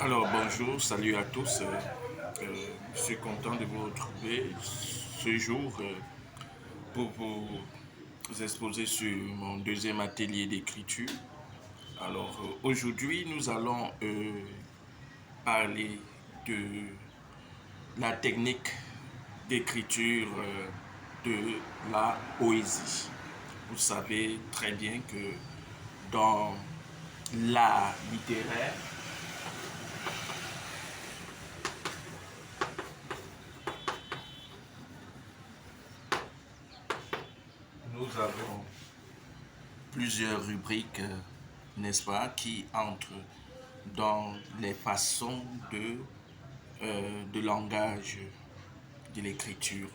Alors bonjour, salut à tous. Je suis content de vous retrouver ce jour pour vous exposer sur mon deuxième atelier d'écriture. Alors aujourd'hui, nous allons parler de la technique d'écriture de la poésie. Vous savez très bien que dans l'art littéraire, nous avons plusieurs rubriques, n'est-ce pas, qui entrent dans les façons de langage de l'écriture.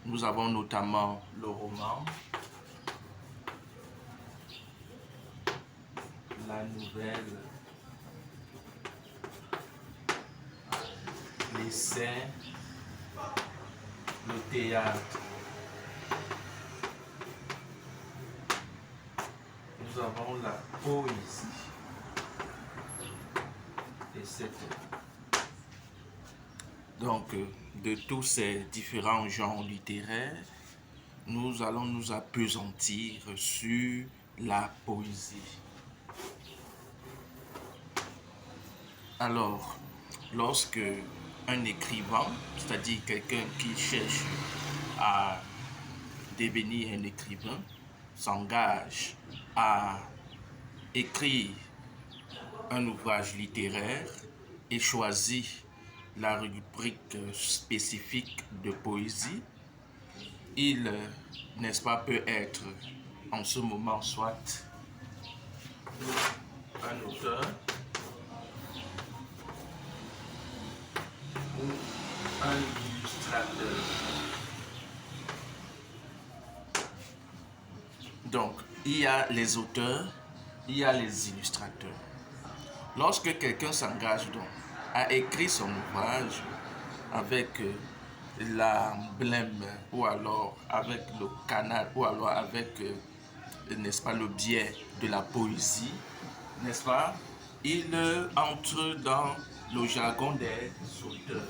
Nous avons notamment le roman, la nouvelle, l'essai, le théâtre. Nous avons la poésie, etc. Donc, de tous ces différents genres littéraires, nous allons nous appesantir sur la poésie. Alors, lorsque un écrivain, c'est-à-dire quelqu'un qui cherche à devenir un écrivain, s'engage à écrire un ouvrage littéraire et choisit la rubrique spécifique de poésie, il, n'est-ce pas, peut être en ce moment soit un auteur ou un illustrateur. Donc, il y a les auteurs, il y a les illustrateurs. Lorsque quelqu'un s'engage donc à écrire son ouvrage avec l'emblème ou alors avec le canal ou alors avec, n'est-ce pas, le biais de la poésie, n'est-ce pas, il entre dans le jargon des auteurs.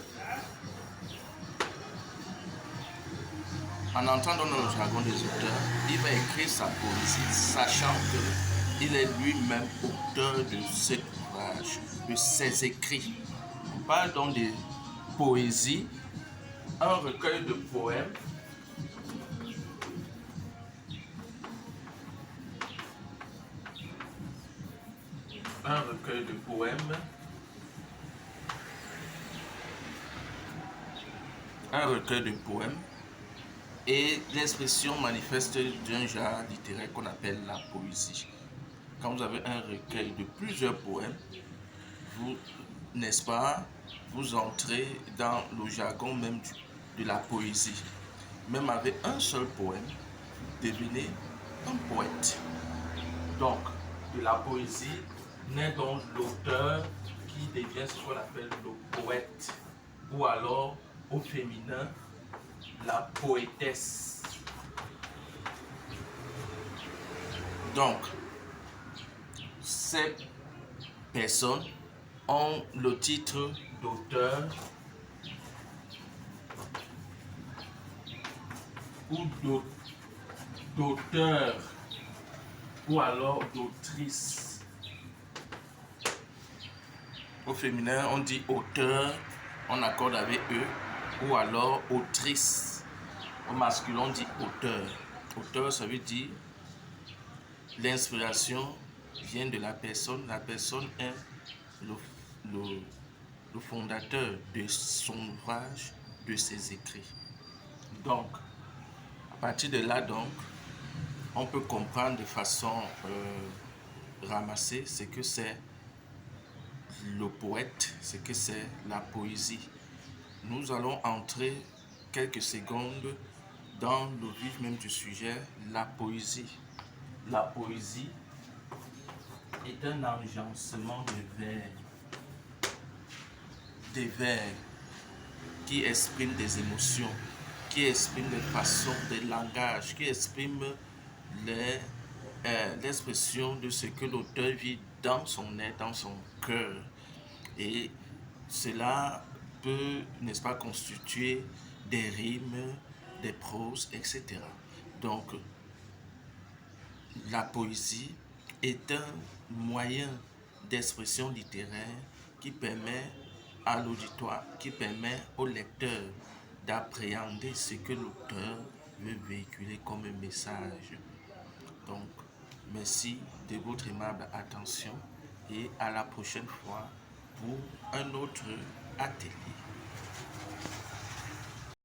En entrant dans le jargon des auteurs, il va écrire sa poésie, sachant qu'il est lui-même auteur de cet ouvrage, de ses écrits. On parle donc de poésie, un recueil de poèmes, un recueil de poèmes, un recueil de poèmes et l'expression manifeste d'un genre littéraire qu'on appelle la poésie. Quand vous avez un recueil de plusieurs poèmes, vous, n'est-ce pas, vous entrez dans le jargon même de la poésie. Même avec un seul poème, vous devenez un poète. Donc, de la poésie naît donc l'auteur qui devient ce qu'on appelle le poète, ou alors au féminin, la poétesse. Donc, ces personnes ont le titre d'auteur ou d'auteur ou alors d'autrice. Au féminin, on dit auteur, on accorde avec eux, ou alors autrice. Au masculin, on dit auteur. Auteur, ça veut dire l'inspiration vient de la personne est le fondateur de son ouvrage, de ses écrits. Donc, à partir de là, donc, on peut comprendre de façon ramassée ce que c'est le poète, ce que c'est la poésie. Nous allons entrer quelques secondes dans le vif même du sujet, la poésie. La poésie est un agencement des vers qui expriment des émotions, qui expriment des façons, des langages, qui expriment l'expression de ce que l'auteur vit dans son être, dans son cœur. Et cela peut, n'est-ce pas, constituer des rimes, des proses, etc. Donc, la poésie est un moyen d'expression littéraire qui permet à l'auditoire, qui permet au lecteur d'appréhender ce que l'auteur veut véhiculer comme un message. Donc, merci de votre aimable attention et à la prochaine fois pour un autre atelier.